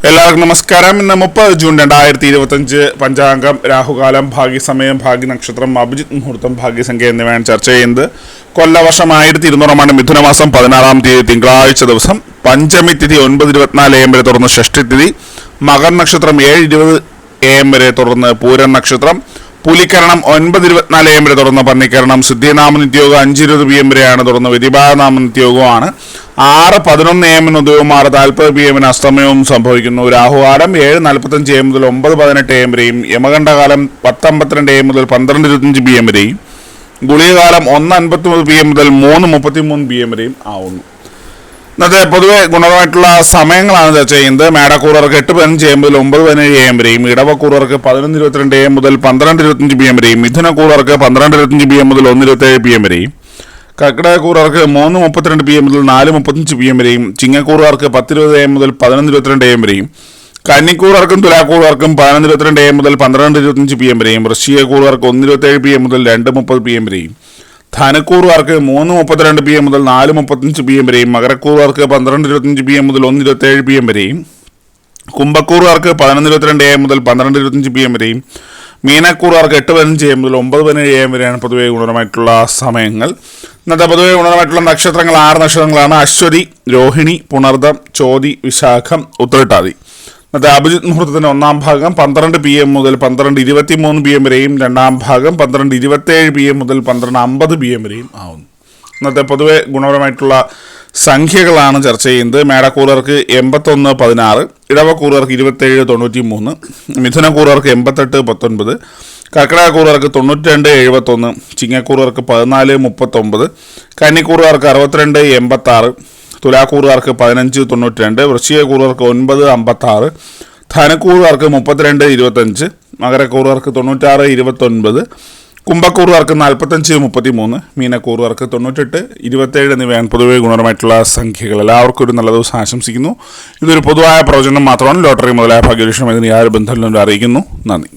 എല്ലാവർക്കും നമസ്കാരം. ഇന്ന് 30 ജൂൺ 2025 പഞ്ചാംഗം, രാഹുകാലം, ഭാഗ്യസമയം, ഭാഗ്യനക്ഷത്രം, അഭിജിത്ത് മുഹൂർത്തം, ഭാഗ്യസംഖ്യ എന്നിവയാണ് ചർച്ച ചെയ്യുന്നത്. കൊല്ലവർഷം 1200 മിഥുനമാസം 16-ാം തീയതി തിങ്കളാഴ്ച ദിവസം, പഞ്ചമി തിഥി 9:24 AM വരെ തുടർന്ന് ഷഷ്ടി തിഥി, മകർ നക്ഷത്രം 7:20 AM വരെ തുടർന്ന് പൂരം നക്ഷത്രം, പുലിക്കരണം 9:24 AM വരെ തുടർന്ന് പന്നിക്കരണം, സിദ്ധിനാമ നിത്യോഗം 5:20 PM വരെയാണ് തുടർന്ന് വ്യതിപാതനാമ നിത്യോഗമാണ്. 6:11 AM ഉദയവും 6:40 PM അസ്തമയവും സംഭവിക്കുന്നു. രാഹുകാലം 7:45 AM മുതൽ 9:18 AM വരെയും, യമകണ്ഠകാലം 10:52 AM മുതൽ 12:25 PM വരെയും, ഗുളികകാലം 1:53 PM മുതൽ 3:33 PM വരെയും ആവുന്നു. ഇന്നത്തെ പൊതുവെ ഗുണപരമായിട്ടുള്ള സമയങ്ങളാണ് ചർച്ച ചെയ്യുന്നത്. മേടക്കൂറർക്ക് 8:15 AM മുതൽ 9:17 AM വരെയും, ഇടവക്കൂറർക്ക് 11:22 AM മുതൽ 12:25 PM വരെയും, മിഥുനക്കൂറർക്ക് 12:25 PM മുതൽ 1:27 PM വരെയും, കർക്കിടകക്കൂറർക്ക് 3:32 PM മുതൽ 4:35 PM വരെയും, ചിങ്ങക്കൂറുകാർക്ക് 10:20 AM മുതൽ 11:22 AM വരെയും, കന്നിക്കൂറുകാർക്കും തുലാക്കൂറുകാർക്കും 11:22 AM മുതൽ 12:25 PM വരെയും, വൃശ്ചികക്കൂറുകാർക്ക് 1:27 PM മുതൽ 2:30 PM വരെയും, ധനക്കൂറുകാർക്ക് 3:32 PM മുതൽ 4:35 PM വരെയും, മകരക്കൂറുകാർക്ക് 12:25 PM മുതൽ 1:27 PM വരെയും, കുംഭക്കൂറുകാർക്ക് 11:22 AM മുതൽ 12:25 PM വരെയും, മീനക്കൂറുകാർക്ക് 8:15 AM മുതൽ 9:17 AM വരെയാണ് പൊതുവെ ഗുണപരമായിട്ടുള്ള സമയങ്ങൾ. ഇന്നത്തെ പൊതുവെ ഗുണപരമായിട്ടുള്ള നക്ഷത്രങ്ങൾ 6 നക്ഷത്രങ്ങളാണ്: അശ്വതി, രോഹിണി, പുണർദം, ചോതി, വിശാഖം, ഉത്രട്ടാതി. ഇന്നത്തെ അഭിജിത്ത് മുഹൂർത്തത്തിൻ്റെ 1-ാം ഭാഗം 12 PM മുതൽ 12:23 PM വരെയും, 2-ാം ഭാഗം 12:27 PM മുതൽ 12:50 PM വരെയും ആവുന്നു. ഇന്നത്തെ പൊതുവെ ഗുണപരമായിട്ടുള്ള സംഖ്യകളാണ് ചർച്ച ചെയ്യുന്നത്. മേടക്കൂറുകാർക്ക് 81-16, ഇടവക്കൂറുകാർക്ക് 27-93, മിഥുനക്കൂറുകാർക്ക് 88-19, കർക്കിടകക്കൂറുകാർക്ക് 92-71, ചിങ്ങക്കൂറുകാർക്ക് 14-39, കന്നിക്കൂറുകാർക്ക് 62-86, തുലാക്കൂറുകാർക്ക് 15-92, വൃശ്ചികക്കൂറുകാർക്ക് 9-56, ധനക്കൂറുകാർക്ക് 32-25, മകരക്കൂറുകാർക്ക് 96-29, കുംഭക്കൂറുകാർക്ക് 45-33, മീനക്കൂറുകാർക്ക് 98-27 എന്നിവയാണ് പൊതുവെ ഗുണപരമായിട്ടുള്ള സംഖ്യകൾ. എല്ലാവർക്കും ഒരു നല്ല ദിവസം ആശംസിക്കുന്നു. ഇതൊരു പൊതുവായ പ്രവചനം മാത്രമാണ്. ലോട്ടറി മുതലായ ഭാഗ്യലക്ഷണം ഇതിന് യാതൊരു ബന്ധമില്ലെന്ന് അറിയിക്കുന്നു. നന്ദി.